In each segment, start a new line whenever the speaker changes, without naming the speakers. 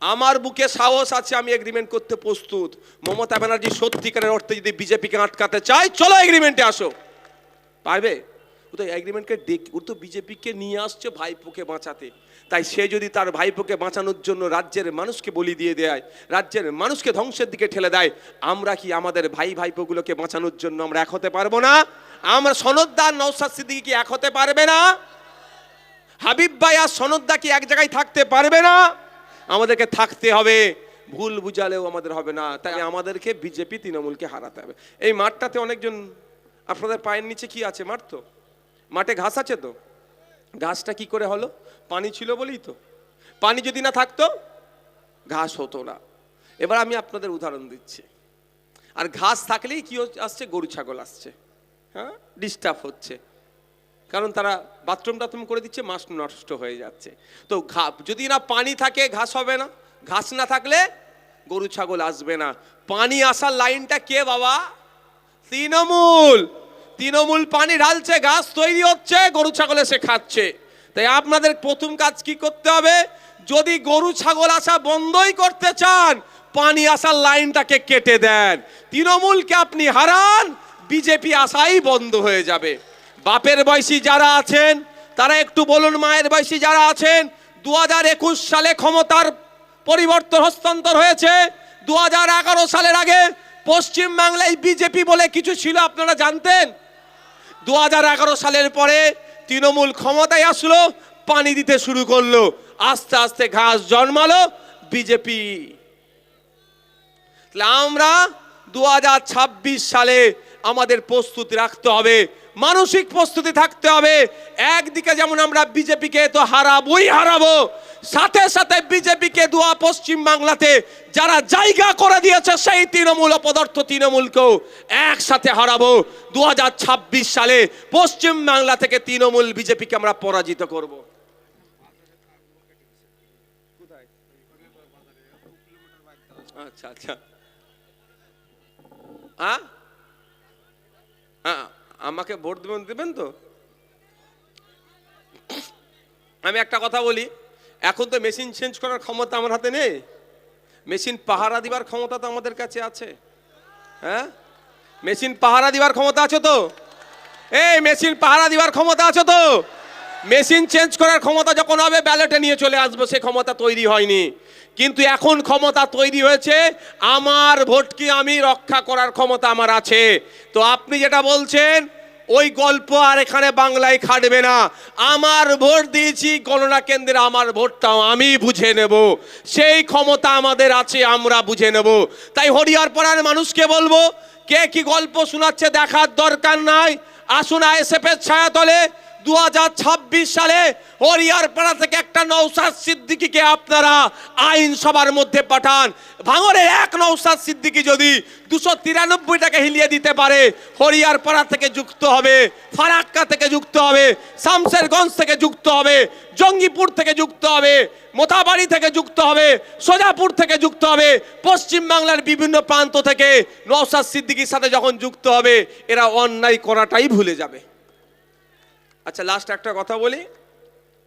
আমার বুকে সাহস আছে, আমি এগ্রিমেন্ট করতে প্রস্তুত। মমতা ব্যানার্জি সত্যিকারের অর্থে যদি বিজেপিকে আটকাতে চায়, চলো এগ্রিমেন্টে আসো। পারবে? ও তো এগ্রিমেন্টকে ও তো বিজেপিকে নিয়ে আসছে ভাইপোকে বাঁচাতে। তাই সে যদি তার ভাইপোকে বাঁচানোর জন্য রাজ্যের মানুষকে বলি দিয়ে দেয়, রাজ্যের মানুষকে ধ্বংসের দিকে ঠেলে দেয়, আমরা কি আমাদের ভাইপোগুলোকে বাঁচানোর জন্য আমরা এক হতে পারবো না? আমরা সনদদার নওশাদ সিদ্দিকী কি এক হতে পারবে না? হাবিব ভাই আর সনদদা কি এক জায়গায় থাকতে পারবে না? আমাদেরকে থাকতে হবে, ভুল বুঝালেও আমাদের হবে না। তাই আমাদেরকে বিজেপি তৃণমূলকে হারাতে হবে। এই মাঠটাতে অনেকজন, আপনাদের পায়ের নিচে কি আছে? মাঠ তো, মাঠে ঘাস আছে তো। ঘাসটা কি করে হলো? পানি ছিল বলেই তো। পানি যদি না থাকতো ঘাস হতো না। এবার আমি আপনাদের উদাহরণ দিচ্ছি। আর ঘাস থাকলেই কি আসছে? গরু ছাগল আসছে, হ্যাঁ, ডিস্টার্ব হচ্ছে। কারণ তারা বাথরুম টাথরুম করে দিচ্ছে, মাছ নষ্ট হয়ে যাচ্ছে। তো যদি না পানি থাকে ঘাস হবে না, ঘাস না থাকলে গরু ছাগল আসবে না। পানি আসার লাইনটা কে বাবা? তৃণমূল। তৃণমূল পানি ঢালছে, ঘাস তৈরি হচ্ছে, গরু ছাগল এসে খাচ্ছে। তাই আপনাদের প্রথম কাজ কি করতে হবে? যদি গরু ছাগল আসা বন্ধই করতে চান, পানি আসার লাইনটাকে কেটে দেন। তৃণমূলকে আপনি হারান, বিজেপি আসাই বন্ধ হয়ে যাবে। বাপের বয়সী যারা আছেন তারা একটু বলুন, মায়ের বয়সী যারা আছেন, 2021 সালে ক্ষমতার পরিবর্তন হস্তান্তর হয়েছে। 2011 সালের আগে পশ্চিম বাংলায় বিজেপি বলে কিছু ছিল, আপনারা জানতেন? 2011 সালের পরে তৃণমূল ক্ষমতায় আসলো, পানি দিতে শুরু করলো, আস্তে আস্তে ঘাস জন্মালো বিজেপি। আমরা 2026 সালে আমাদের প্রস্তুতি রাখতে হবে, মানসিক প্রস্তুতি থাকতে হবে। একদিকে যেমন আমরা বিজেপিকে তো হারাবো, সাথে সাথে বিজেপিকে পশ্চিম বাংলাতে যারা জায়গা করে দিয়েছে সেই তৃণমূল অপদার্থ তৃণমূলকেও একসাথে হারাবো। 2026 সালে পশ্চিম বাংলা থেকে তৃণমূল বিজেপিকে আমরা পরাজিত করব। আচ্ছা আচ্ছা, আমাকে ভোট দেবেন তো? আমি একটা কথা বলি, এখন তো মেশিন চেঞ্জ করার ক্ষমতা আমার হাতে নেই, মেশিন পাহারা দিবার ক্ষমতা তো আমাদের কাছে আছে। হ্যাঁ, মেশিন পাহারা দিবার ক্ষমতা আছে তো? এই মেশিন পাহারা দিবার ক্ষমতা আছে তো? মেশিন চেঞ্জ করার ক্ষমতা যখন হবে ব্যালটে নিয়ে চলে আসবো, সে ক্ষমতা তৈরি হয়নি। কিন্তু এখন ক্ষমতা তৈরি হয়েছে, আমার ভোটকে আমি রক্ষা করার ক্ষমতা আমার আছে। তো আপনি যেটা বলছেন ওই গল্প আর এখানে বাংলায় খাটবে না। আমার ভোট দিয়েছি গণনা কেন্দ্রে, আমার ভোটটাও আমি বুঝে নেব, সেই ক্ষমতা আমাদের আছে, আমরা বুঝে নেব। তাই হরিহরপাড়ার মানুষকে বলবো, কে কি গল্প শোনাচ্ছে দেখার দরকার নাই। আসুন আইএসএফের ছায়াতলে 2026 সালে হরিহরপাড়া থেকে একটা নওশাদ সিদ্দিকীকে আপনারা আইনসভার মধ্যে পাঠান। ভাঙড়ের এক নওশাদ সিদ্দিকী যদি 293 টাকা হিলিয়ে দিতে পারে, হরিহরপাড়া থেকে যুক্ত হবে, ফারাক্কা থেকে যুক্ত হবে, শামশেরগঞ্জ থেকে যুক্ত হবে, জঙ্গিপুর থেকে যুক্ত হবে, মোথাবাড়ি থেকে যুক্ত হবে, সোজাপুর থেকে যুক্ত হবে, পশ্চিম বাংলার বিভিন্ন প্রান্ত থেকে নওশাদ সিদ্দিকীর সাথে যখন যুক্ত হবে, এরা অন্যায় করাটাই ভুলে যাবে। আচ্ছা, লাস্ট একটা কথা বলি,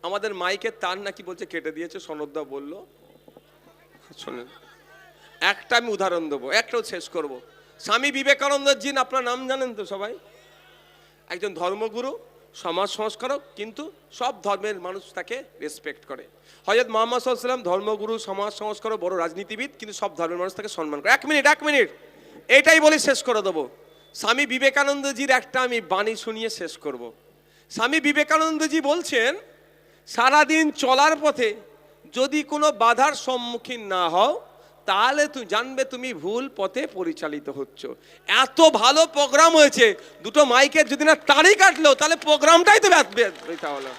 আমাদের মাইকের তার নাকি বলছে কেটে দিয়েছে, সনদদা বললো। শোনেন, একটা আমি উদাহরণ দেবো, একটাও শেষ করব। স্বামী বিবেকানন্দের জিন আপনার নাম জানেন তো সবাই? একজন ধর্মগুরু, সমাজ সংস্কারক, কিন্তু সব ধর্মের মানুষ তাকে রেসপেক্ট করে। হযরত মুহাম্মদ সাল্লাল্লাহু আলাইহি ওয়াসাল্লাম ধর্মগুরু, সমাজ সংস্কারক, বড় রাজনীতিবিদ, কিন্তু সব ধর্মের মানুষ তাকে সম্মান করে। এক মিনিট, এটাই বলি শেষ করে দেবো। স্বামী বিবেকানন্দজির একটা আমি বাণী শুনিয়ে শেষ করব। স্বামী বিবেকানন্দজি বলছেন, সারাদিন চলার পথে যদি কোনো বাধার সম্মুখীন না হও, তাহলে তুমি জানবে তুমি ভুল পথে পরিচালিত হচ্ছ। এত ভালো প্রোগ্রাম হয়েছে, দুটো মাইকের যদি না তাড়ি কাটলো তাহলে প্রোগ্রামটাই তো ব্যর্থ হলো।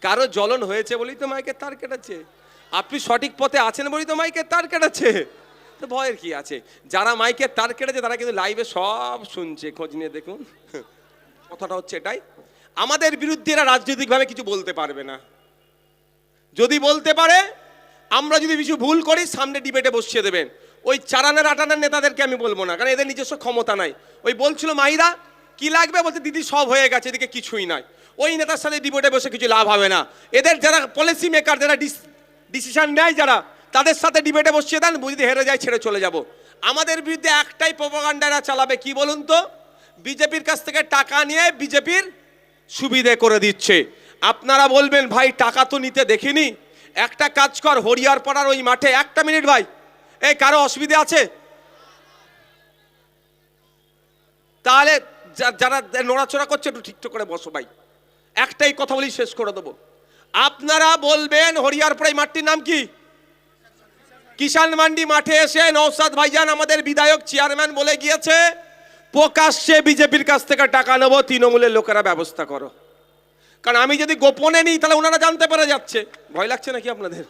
কারো জ্বলন হয়েছে বলেই তো মাইকের তার কেটেছে, আপনি সঠিক পথে আছেন বলেই তো মাইকের তার কেটেছে। তো ভয়ের কি আছে? যারা মাইকের তার কেটেছে তারা কিন্তু লাইভে সব শুনছে, খোঁজ নিয়ে দেখুন। কথাটা হচ্ছে এটাই, আমাদের বিরুদ্ধে এরা রাজনৈতিকভাবে কিছু বলতে পারবে না। যদি বলতে পারে, আমরা যদি কিছু ভুল করি সামনে ডিবেটে বসিয়ে দেবেন। ওই চারানের আটানের নেতাদেরকে আমি বলবো না, কারণ এদের নিজস্ব ক্ষমতা নাই। ওই বলছিল মাহিরা কি লাগবে, বলছে দিদি সব হয়ে গেছে, এদিকে কিছুই নাই। ওই নেতার সাথে ডিবেটে বসে কিছু লাভ হবে না। এদের যারা পলিসি মেকার, যারা ডিসিশন নেয়, যারা তাদের সাথে ডিবেটে বসিয়ে দেন, যদি হেরে যায় ছেড়ে চলে যাব। আমাদের বিরুদ্ধে একটাই প্রোপাগান্ডারা চালাবে, কি বলুন তো? বিজেপির কাছ থেকে টাকা নিয়ে বিজেপির সুবিধে করে দিচ্ছে। আপনারা বলবেন ভাই টাকা তো নিতে দেখিনি। একটা কাজ কর, হরিয়ারপাড়ার ওই মাঠে, একটা মিনিট ভাই, এই কারো অসুবিধা আছে? তাহলে যারা নড়াচড়া করছে একটু ঠিকঠাক করে বসো ভাই, একটাই কথা বলি শেষ করে দেবো। আপনারা বলবেন হরিয়ারপাড়া মাঠটির নাম কি? কিষান মান্ডি মাঠে এসে নওশাদ ভাইজান আমাদের বিধায়ক চেয়ারম্যান বলে গিয়েছে প্রকাশ্যে বিজেপির কাছ থেকে টাকা নেবো, তৃণমূলের লোকেরা ব্যবস্থা করো। কারণ আমি যদি গোপনে নিই তাহলে ওনারা জানতে পেরে যাচ্ছে। ভয় লাগছে নাকি আপনাদের?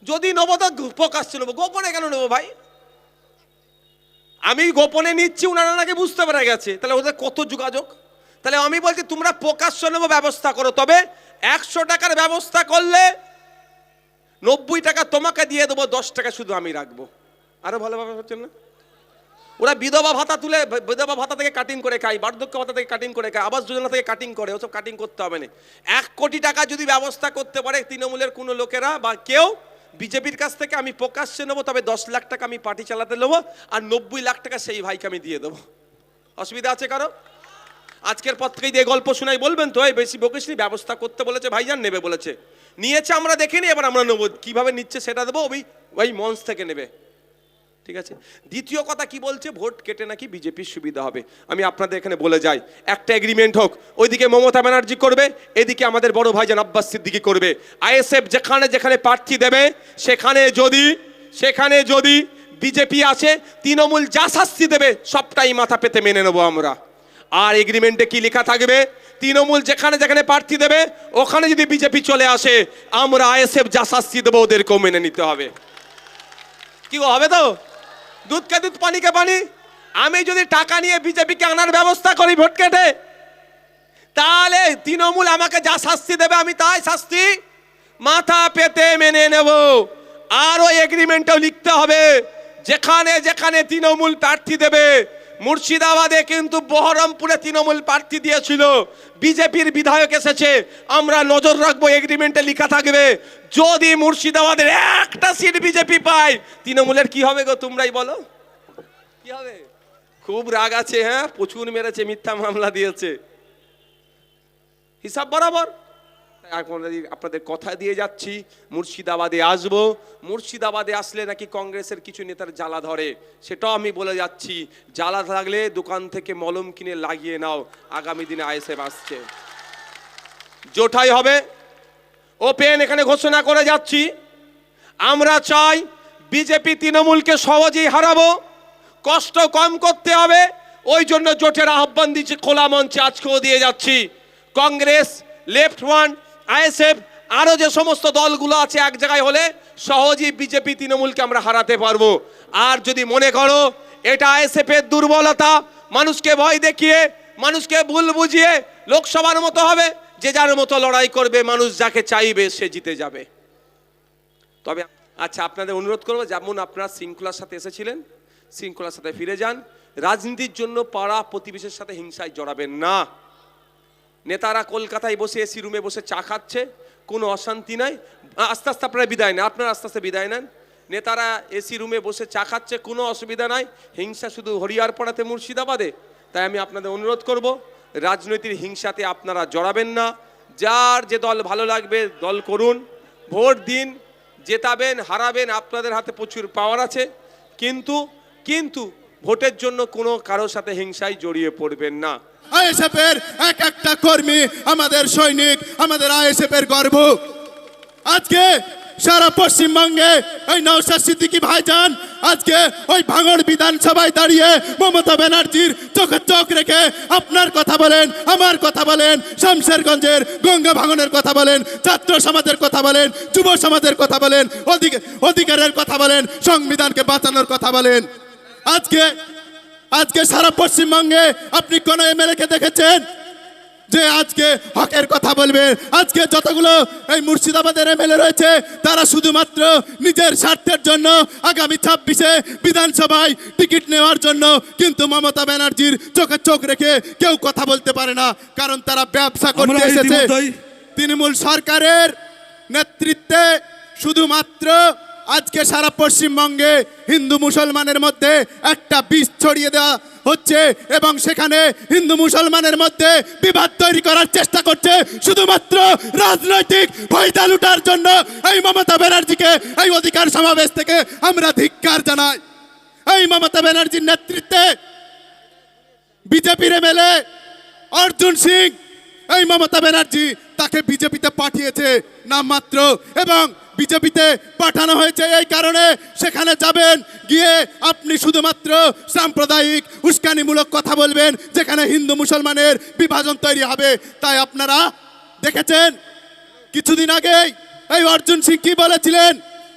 যদি নেবো তো প্রকাশ্যে নেবো, গোপনে কেন নেবো ভাই? আমি গোপনে নিচ্ছি, ওনারা নাকি বুঝতে পেরে গেছে, তাহলে ওদের কত যোগাযোগ। তাহলে আমি বলছি তোমরা প্রকাশ্য নেবো, ব্যবস্থা করো। তবে 100 টাকার ব্যবস্থা করলে 90 টাকা তোমাকে দিয়ে দেবো, 10 টাকা শুধু আমি রাখবো। আরো ভালোভাবে হচ্ছেন না? ওরা বিধবা ভাতা তুলে, বিধবা ভাতা থেকে কাটিং করে খায়, বার্ধক্য ভাতা থেকে কাটিং করে খায়, আবাস যোজনা থেকে কাটিং করে, ওসব কাটিং করতে হবে না। 1 কোটি টাকা যদি ব্যবস্থা করতে পারে তৃণমূলের কোনো লোকেরা বা কেউ বিজেপির কাছ থেকে, আমি প্রকাশ্যে নেবো, তবে 10 লাখ টাকা আমি পার্টি চালাতে নেবো, আর 90 লাখ টাকা সেই ভাইকে আমি দিয়ে দেবো। অসুবিধা আছে কারো? আজকের পর থেকেই দিয়ে গল্প শোনাই, বলবেন তো এই বেশি বকিসনি, ব্যবস্থা করতে বলেছে ভাইজান, নেবে বলেছে, নিয়েছে, আমরা দেখিনি, এবার আমরা নেবো, কিভাবে নিচ্ছে সেটা দেবো, ওই মঞ্চ থেকে নেবে। ঠিক আছে। দ্বিতীয় কথা কি বলছে? ভোট কেটে নাকি বিজেপির সুবিধা হবে। আমি আপনাদের এখানে বলে যাই, একটা এগ্রিমেন্ট হোক, ওইদিকে মমতা ব্যানার্জি করবে, এদিকে আমাদের বড় ভাইজান আব্বাস সিদ্দিকী করবে। আইএসএফ যেখানে যেখানে প্রার্থী দেবে সেখানে যদি বিজেপি আছে, তৃণমূল যা শাস্তি দেবে সবটাই মাথা পেতে মেনে নেবো আমরা। আর এগ্রিমেন্টে কি লেখা থাকবে? তৃণমূল যেখানে যেখানে প্রার্থী দেবে ওখানে যদি বিজেপি চলে আসে, আমরা আইএসএফ যা শাস্তি দেবো ওদেরকেও মেনে নিতে হবে। কি হবে তো? দুধকে দুধ, পানিকে পানি। আমি যদি টাকা নিয়ে বিজেপিকে আনার ব্যবস্থা করি ভোট কেটে, তাহলে তৃণমূল আমাকে যা শাস্তি দেবে আমি তাই শাস্তি মাথা পেতে মেনে নেব। আর ওই এগ্রিমেন্টও লিখতে হবে, যেখানে যেখানে তৃণমূল প্রার্থী দেবে, মুর্শিদাবাদে কিন্তু বহরমপুরে তৃণমূল প্রার্থী দিয়েছিল, বিজেপির বিধায়ক এসেছে, আমরা নজর রাখবো, এগ্রিমেন্টে লেখা থাকবে যদি মুর্শিদাবাদের একটা সিট বিজেপি পায়, তৃণমূলের কি হবে গো? তোমরাই বলো কি হবে? খুব রাগ আছে, হ্যাঁ, প্রচুর মেরেছে, মিথ্যা মামলা দিয়েছে, হিসাব বরাবর। আপনাদের কথা দিয়ে যাচ্ছি, মুর্শিদাবাদে আসবো, মুর্শিদাবাদে আসলে নাকি কংগ্রেসের কিছু নেতার জ্বালা ধরে, সেটাও আমি বলে যাচ্ছি। জ্বালা থাকলে দোকান থেকে মলম কিনে লাগিয়ে নাও, আগামী দিনে আইএসএফ আসছে, জোটাই হবে। ওপেন এখানে ঘোষণা করে যাচ্ছি, আমরা চাই বিজেপি তৃণমূলকে সহজেই হারাবো, কষ্ট কম করতে হবে, ওই জন্য জোটের আহ্বান দিচ্ছি খোলা মঞ্চে, আজকেও দিয়ে যাচ্ছি। কংগ্রেস, লেফট ফ্রন্ট, আইএসএফ, আরো যে সমস্ত দলগুলো আছে এক জায়গায় হলে সহজেই বিজেপি তৃণমূলকে আমরা হারাতে পারবো। আর যদি মনে করো এটা আইএসএফ এর দুর্বলতা, মানুষকে ভয় দেখিয়ে, মানুষকে ভুল বুঝিয়ে লোকসভার মতো হবে, যে যার মতো লড়াই করবে, মানুষ যাকে চাইবে সে জিতে যাবে। তবে আচ্ছা, আপনাদের অনুরোধ করবো, যেমন আপনারা শৃঙ্খলার সাথে এসেছিলেন, শৃঙ্খলার সাথে ফিরে যান। রাজনীতির জন্য পাড়া প্রতিবেশীর সাথে হিংসায় জড়াবেন না। নেতারা কলকাতায় বসে এসি রুমে বসে চা খাচ্ছে, কোনো অশান্তি নাই, আস্তে আস্তে আপনারা বিদায় নেন, আপনারা আস্তে আস্তে বিদায় নেন। নেতারা এসি রুমে বসে চা খাচ্ছে, কোনো অসুবিধা নাই, হিংসা শুধু হরিয়ারপাড়াতে, মুর্শিদাবাদে। তাই আমি আপনাদের অনুরোধ করব, রাজনৈতিক হিংসাতে আপনারা জড়াবেন না। যার যে দল ভালো লাগবে দল করুন, ভোট দিন, জেতাবেন হারাবেন আপনাদের হাতে প্রচুর পাওয়ার আছে, কিন্তু ভোটের জন্য কোনো কারোর সাথে হিংসায় জড়িয়ে পড়বেন না।
আইএসএফের এক একটা কর্মী আমাদের সৈনিক, আমাদের আইএসএফের গর্ব। আজকে সারা পশ্চিমবঙ্গে এই নওশাদ সিদ্দিকী ভাইজান আজকে ওই ভাঙড় বিধানসভায় দাঁড়িয়ে মমতা ব্যানার্জির চোখে চোখ রেখে আপনার কথা বলেন, আমার কথা বলেন, শামশেরগঞ্জের গঙ্গা ভাঙনের কথা বলেন, ছাত্র সমাজের কথা বলেন, যুব সমাজের কথা বলেন, অধিকারের কথা বলেন, সংবিধানকে বাঁচানোর কথা বলেন। আজকে সারা পশ্চিমবঙ্গে আপনি কোন এমএলএ কে দেখেছেন যে আজকে হকের কথা বলবে। আজকে যতগুলো এই মুর্শিদাবাদের এমএলএ রয়েছে তারা শুধুমাত্র নিজের স্বার্থের জন্য আগামী 26-এ বিধানসভায় টিকিট নেওয়ার জন্য, কিন্তু মমতা ব্যানার্জির চোখে চোখ রেখে কেউ কথা বলতে পারে না, কারণ তারা ব্যবসা করতে
আমরা
এসেছে।
ইতিমধ্যেই
তৃণমূল সরকারের নেতৃত্বে শুধুমাত্র আজকে সারা পশ্চিমবঙ্গে হিন্দু মুসলমানের মধ্যে একটা বিষ ছড়িয়ে দেওয়া হচ্ছে এবং সেখানে হিন্দু মুসলমানের মধ্যে বিবাদ তৈরি করার চেষ্টা করছে শুধুমাত্র রাজনৈতিক ফায়দা লুটার জন্য। এই মমতা ব্যানার্জিকে এই অধিকার সমাবেশ থেকে আমরা ধিক্কার জানাই। এই মমতা ব্যানার্জির নেতৃত্বে বিজেপির এমএলএ অর্জুন সিং, এই মমতা ব্যানার্জি তাকে বিজেপিতে পাঠিয়েছে নামমাত্র, এবং বিজেপিতে পাঠানো হয়েছে এই কারণে সেখানে যাবেন, গিয়ে আপনি শুধুমাত্র সাম্প্রদায়িক উস্কানিমূলক কথা বলবেন যেখানে হিন্দু মুসলমানের বিভাজন তৈরি হবে। তাই আপনারা দেখেছেন কিছুদিন আগে এই অর্জুন সিং কি বলেছিলেন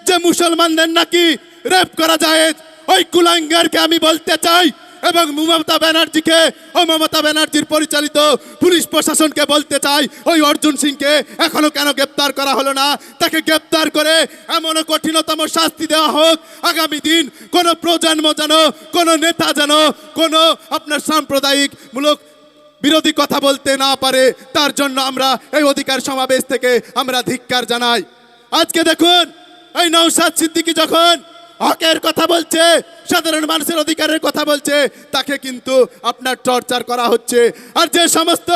যে মুসলমানদের নাকি রেপ করা যায়। ওই কুলাঙ্গারকে আমি বলতে চাই এবং মমতা ব্যানার্জিকে ও মমতা ব্যানার্জির পরিচালিত পুলিশ প্রশাসনকে বলতে চাই, ওই অর্জুন সিংকে এখনো কেন গ্রেপ্তার করা হলো না? তাকে গ্রেপ্তার করে এমন কঠিনতম শাস্তি দেওয়া হোক, আগামী দিন কোনো প্রজন্ম যেন, কোনো নেতা যেন কোনো আপনার সাম্প্রদায়িক মূলক বিরোধী কথা বলতে না পারে। তার জন্য আমরা এই অধিকার সমাবেশ থেকে আমরা ধিক্কার জানাই। আজকে দেখুন এই নওশাদ সিদ্দিকী যখন হকের কথা বলছে, সাধারণ মানুষের অধিকারের কথা বলছে, তাকে কিন্তু আপনার টর্চার করা হচ্ছে। আর যে সমস্ত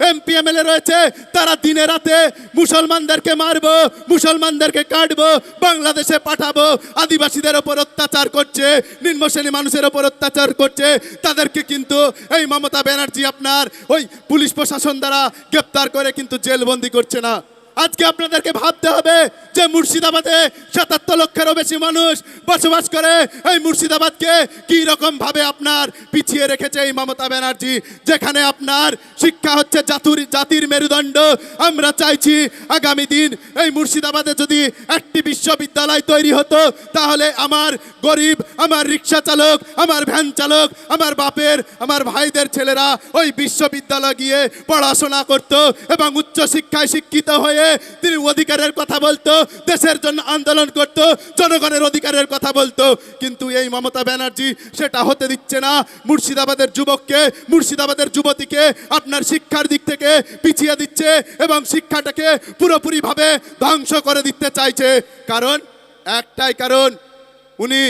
এমপি এমএলএ রয়েছে তারা দিনে রাতে মুসলমানদেরকে মারবো, মুসলমানদেরকে কাটবো, বাংলাদেশে পাঠাবো, আদিবাসীদের ওপর অত্যাচার করছে, নিম্ন শ্রেণী মানুষের ওপর অত্যাচার করছে, তাদেরকে কিন্তু এই মমতা ব্যানার্জি আপনার ওই পুলিশ প্রশাসন দ্বারা গ্রেপ্তার করে কিন্তু জেলবন্দি করছে না। আজকে আপনাদেরকে ভাবতে হবে যে মুর্শিদাবাদে 77 লক্ষেরও বেশি মানুষ বসবাস করে। এই মুর্শিদাবাদকে কি রকম ভাবে আপনার পিছিয়ে রেখেছে এই মমতা ব্যানার্জি, যেখানে আপনার শিক্ষা হচ্ছে জাতির মেরুদণ্ড। আমরা চাইছি আগামী দিন এই মুর্শিদাবাদে যদি একটি বিশ্ববিদ্যালয় তৈরি হতো তাহলে আমার গরিব, আমার রিক্সা চালক, আমার ভ্যান চালক, আমার বাপের, আমার ভাইদের ছেলেরা ওই বিশ্ববিদ্যালয় গিয়ে পড়াশোনা করত এবং উচ্চ শিক্ষায় শিক্ষিত হয়ে তিনি অধিকারের কথা বলতো, দেশের জন্য আন্দোলন করত, জনগণের অধিকারের কথা বলতো। কিন্তু এই মমতা ব্যানার্জি সেটা হতে দিচ্ছে না। মুর্শিদাবাদের যুবককে, মুর্শিদাবাদের যুবতীকে আপনার শিক্ষার দিক থেকে পিছিয়ে দিচ্ছে এবং শিক্ষাটাকে পুরোপুরিভাবে ধ্বংস করে দিতে চাইছে। কারণ একটাই কারণ, উনি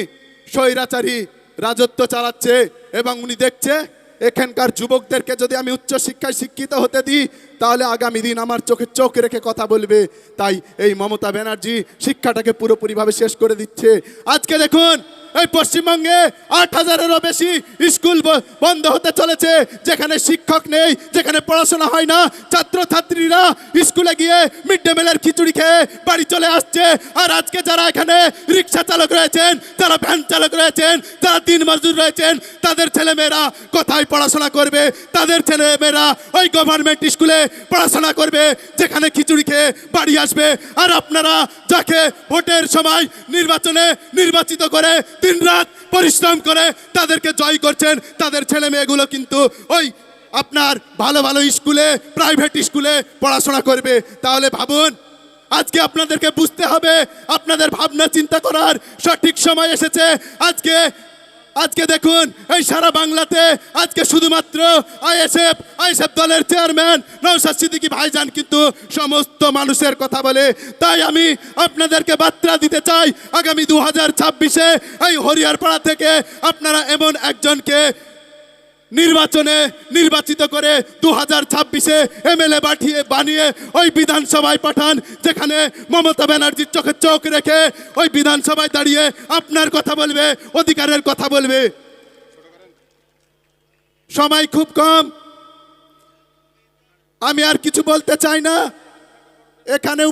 স্বৈরাচারী রাজত্ব চালাচ্ছে এবং উনি দেখছে এখানকার যুবকদেরকে যদি আমি উচ্চ শিক্ষায় শিক্ষিত হতে দিই তাহলে আগামী দিন আমার চোখে চোখ রেখে কথা বলবে। তাই এই মমতা ব্যানার্জি শিক্ষাটাকে পুরোপুরিভাবে শেষ করে দিচ্ছে। আজকে দেখুন এই পশ্চিমবঙ্গে 8000-এরও বেশি স্কুল বন্ধ হতে চলেছে, যেখানে শিক্ষক নেই, যেখানে পড়াশোনা হয় না। ছাত্রছাত্রীরা স্কুলে গিয়ে মিড ডে মিলের খিচুড়ি খেয়ে বাড়ি চলে আসছে। আর আজকে যারা এখানে রিক্সা চালক রয়েছেন, যারা ভ্যান চালক রয়েছেন, যারা দিন মজদুর রয়েছেন, তাদের ছেলেমেয়েরা কোথায় পড়াশোনা করবে? তাদের ছেলেমেয়েরা ওই গভর্নমেন্ট স্কুলে পড়াশোনা করবে যেখানে খিচুড়ি খেয়ে বাড়ি আসবে। আর আপনারা যাকে ভোটের সময় নির্বাচনে নির্বাচিত করে দিনরাত পরিশ্রম করে তাদেরকে জয় করছেন, তাদের ছেলে মেয়েগুলো কিন্তু ওই আপনার ভালো ভালো স্কুলে, প্রাইভেট স্কুলে পড়াশোনা করবে। তাহলে ভাবুন, আজকে আপনাদেরকে বুঝতে হবে, আপনাদের ভাবনা চিন্তা করার সঠিক সময় এসেছে। আজকে দেখুন এই সারা বাংলাতে আজকে শুধুমাত্র আইএসএফ দলের চেয়ারম্যান নওশাদ সিদ্দিকী ভাইজান কিন্তু সমস্ত মানুষের কথা বলে। তাই আমি আপনাদেরকে বার্তা দিতে চাই, আগামী 2026-এ এই হরিয়ারপাড়া থেকে আপনারা এমন একজনকে নির্বাচনে নির্বাচিত করে 2026-এ এমএলএ বানিয়ে ওই বিধানসভায় পাঠান, যেখানে মমতা ব্যানার্জির চোখে চোখ রেখে ওই বিধানসভায় দাঁড়িয়ে আপনার কথা বলবে, অধিকারের কথা বলবে। সময় খুব কম, আমি আর কিছু বলতে চাই না। এখানে